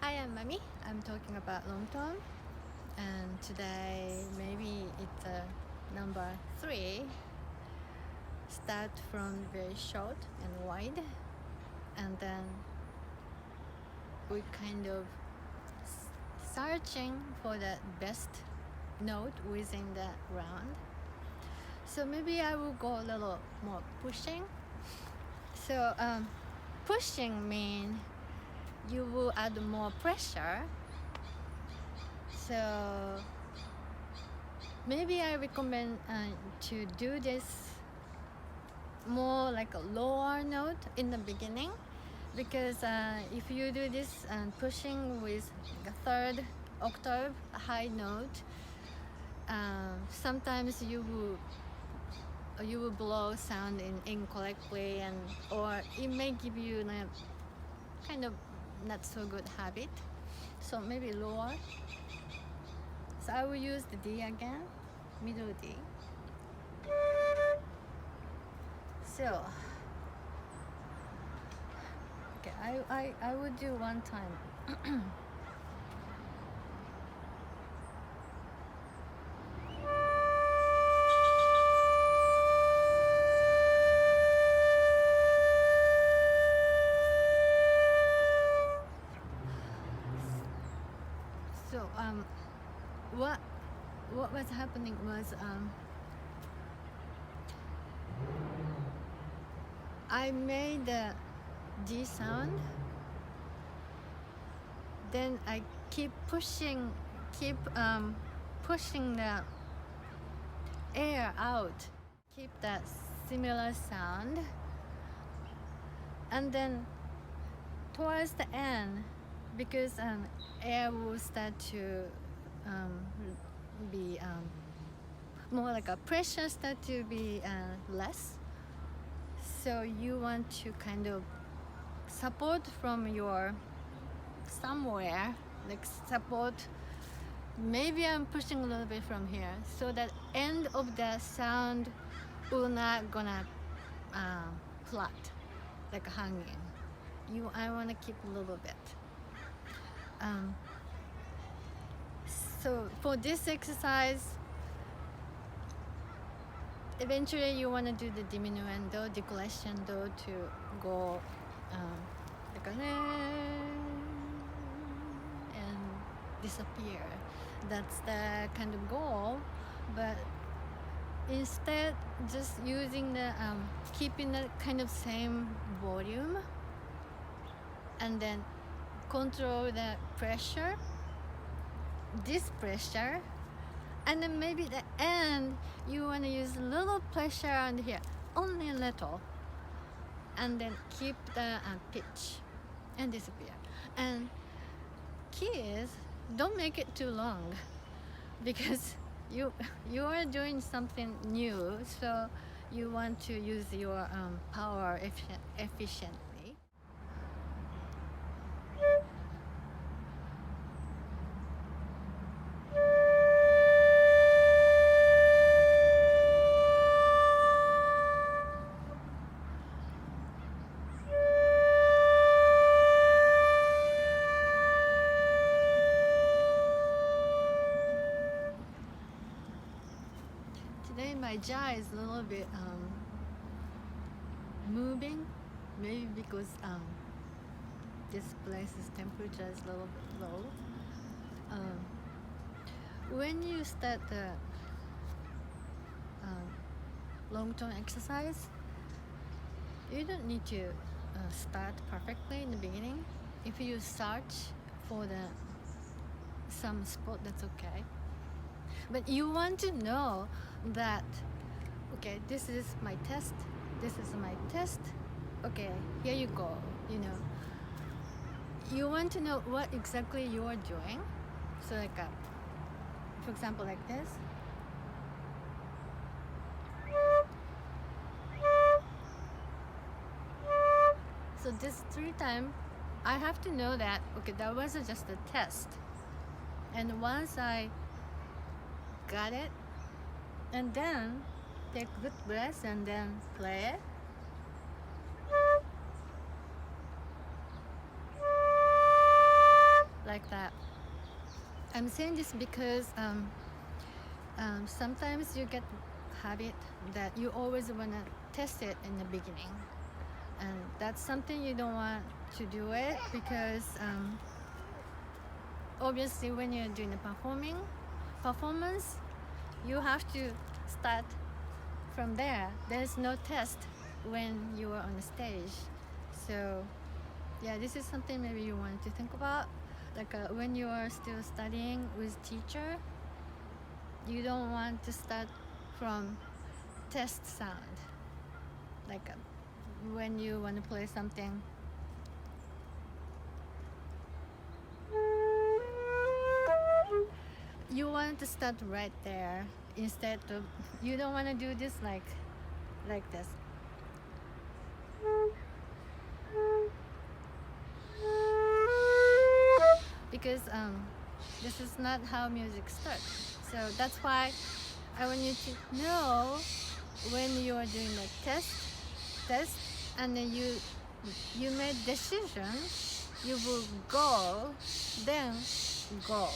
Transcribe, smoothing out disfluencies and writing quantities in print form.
Hi, I'm Mami. I'm talking about long tone, and today maybe it's number 3. Start from very short and wide, and then we kind of searching for the best note within the round. So maybe I will go a little more pushing. So pushing means you will add more pressure. So maybe I recommend to do this more like a lower note in the beginning, because if you do this pushing with a third octave high note, sometimes you will blow sound incorrectly, or it may give you kind of not so good habit. So maybe lower. So I will use the D again, middle D. So okay, I will do one time. So what was happening was I made the G sound, then I keep pushing the air out, keep that similar sound, and then towards the end, because air will start to be more like a pressure start to be less. So you want to kind of support from your somewhere, like support. Maybe I'm pushing a little bit from here, so that end of the sound will not gonna flat, like hanging. I want to keep a little bit. So for this exercise, eventually you want to do the diminuendo, decrescendo to go like a and disappear. That's the kind of goal. But instead, just using the keeping the kind of same volume, and then control the pressure, this pressure, and then maybe the end you want to use a little pressure on here, only a little, and then keep the pitch and disappear. And key is, don't make it too long, because you are doing something new, so you want to use your power efficiently. Today my jaw is a little bit moving, maybe because this place's temperature is a little bit low. When you start the long tone exercise, you don't need to start perfectly in the beginning. If you search for some spot, that's okay. But you want to know that, okay, this is my test, okay, here you go, You want to know what exactly you are doing. So like, for example, like this. So this 3 times, I have to know that, okay, that was just a test. And once I got it, and then take good breaths and then play it. I'm saying this because sometimes you get habit that you always want to test it in the beginning, and that's something you don't want to do it because obviously when you're doing a performance, you have to start from there. There's no test when you are on the stage. So yeah, this is something maybe you want to think about. Like when you are still studying with teacher, you don't want to start from test sound. Like when you want to play something, you want to start right there instead of, you don't want to do this like this. Because this is not how music starts. So that's why I want you to know when you are doing the test, and then you made decision, you will go, then go.